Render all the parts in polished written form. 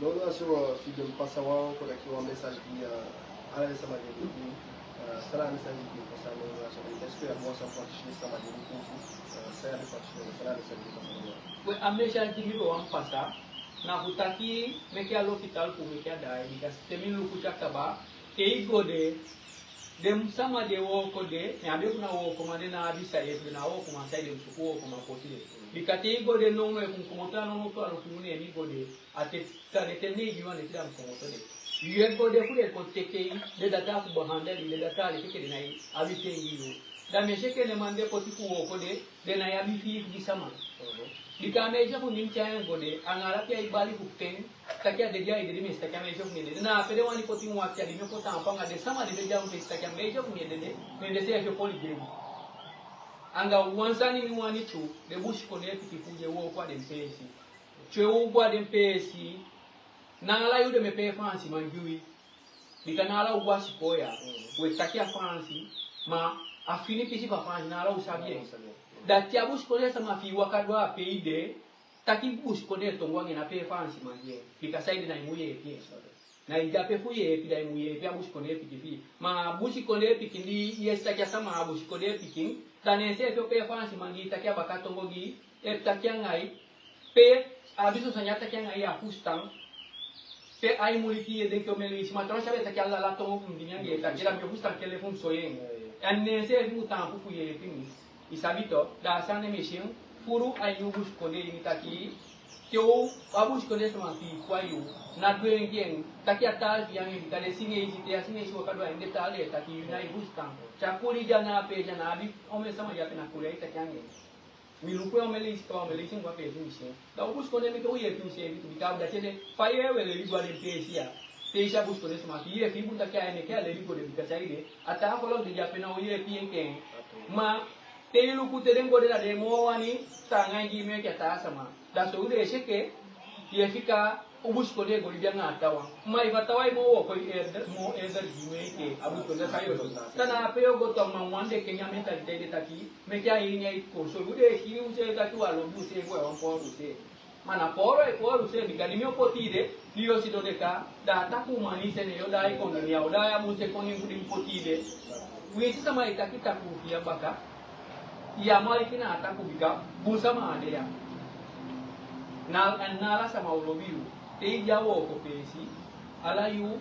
loolu asuro fi dem pasawa ko da kiwa message bi ala sama de bi sala message bi ko sa no so est-ce que mo sa parti sama de ko saya de parti sala message bi ko we amesha jimigo wampasa na hutaki mekia l'hospital pour mekia dai because temin lukucha kaba keigode dem sama de wo kode ne abe kuna wo komande na abisa yesu na wo kuma sai dem suko wo kuma potile bikate igode no me kun komota no to alo kumune ni gode ate tane tene jiwa ne kidam komoto de yue gode kule ko teke de data ku bahanda de data le teke de nai abite ngiro da me sheke ne mande poti ku wo kode de na yabi fi bisama dikameja ku nimcha gode angala pia ibali hukten takia de dia de mes takia meja ku ne na pede wani poti mu akia de me ko tampa ngade sama de dia ku takia meja ku ne de ne se ya poli de anga wansani ni wani tu de bush ko ne piti kuje wo kwa de pesi chwe wo kwa de pesi na ala yude me pe fansi manjui dikana ala uwa sikoya we takia fansi ma afini pisi pa fansi na ala usabie dati abus kone sama fi wakadwa peide taki bus kone tongwange na pe fansi manje bikasaidi na imuye pie na ijape fuye pida imuye pia bus kone pikifi ma busi kone pikindi yes takia sama bus kone pikin danese pe fansi mangi takia bakatongogi takia ngai pe abiso sanyata takia ngai afustang pe ai muliki de ko meli sima tron sabe takia la tongo kundinya ye takia me fustang telefon soyen anese mu tampu fuye pini isabito da sane mission furu ayu bus kode ini taki teu abus kode sama fi kwayu na duen gen taki atal yang ini kade singe isi te singe so kadwa inde tale taki unai bus tam chakuri jana pe jana abi ome sama ya pena kuria ita kange miluko omele isto omele sing kwa pe mission da bus kode me ko ye tu se bitu bikau da tede faye wele ligwa de pesia teisha bus kode sama fi ye fi bun taki ane ke ale ligwa de bikasaide ata ko lo de ya pena oye pi ken ma telu kuterengo de la demo wani tanga jime ke ta sama da so de sheke ye fika ubus ko de goli bianga tawa mai fatawa mo ko mo eder jime ke abu ko da sayo tana pe go to ma wande ke nyame ta de taki me kya yi ne ko so de ki u se ta tu alo bu se ko on po se mana poro e poro se mi gadimio potide io si do de ka da ta ku mani se ne yo dai ko ni ya oda ya mu se ko ni ku potide wi se sama ita kita ku ya baka ya mali kina ataku bika busama ade ya nala sama ulobiu te jawo ko pesi ala yu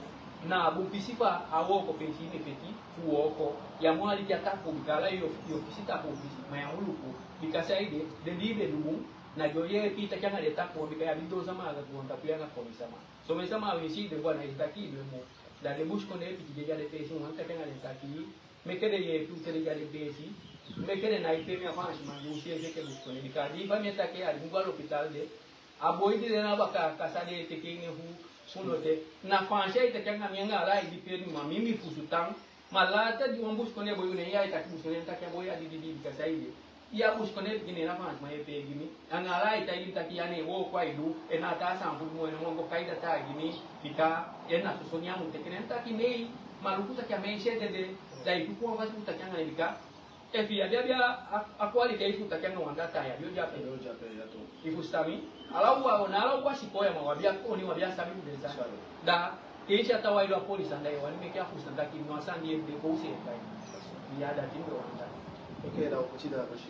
na bu pisifa awo ko pesi ne peti fuoko ya mali ya ataku bika ala yo pisita ko pisi maya uluko bika saide de libe dumu na joye pita kanga de taku bika ya bindo sama aga tuonta pianga ko sama so me sama wisi de bwana istaki de mo da de busko ne piti de pesi mo ta kanga de taki me kede ye tu tere de pesi mekere na ipemi afanya mangusi yake buskone dikadi ba meta ke ali ngwa hospital de aboidi de na baka kasade tekenge hu sunote na fansha itakanga mianga ala idipeni mimi fusutang malata di buskone boyu ne ya itakuskone takia boya di kasaide ya buskone gine na fans ma epe gini angala itaidi takiane wo kwa idu ena ta sambu mo ne mongo kaida ta gini bika ena susonia mu tekene takine maluku takia meshe de dai ku kwa vasu takianga ne bika efi ya bia akwali ke ifu takanga wanda taya yo jape ya to ifu stami alawa ona alawa sikoya mawabia oni wabia sabi kudeza da keisha tawailo polisi ndai wani mekia fustanda kinwa sandi de ko se kai ya da tindo wanda okay da ko ci da bashi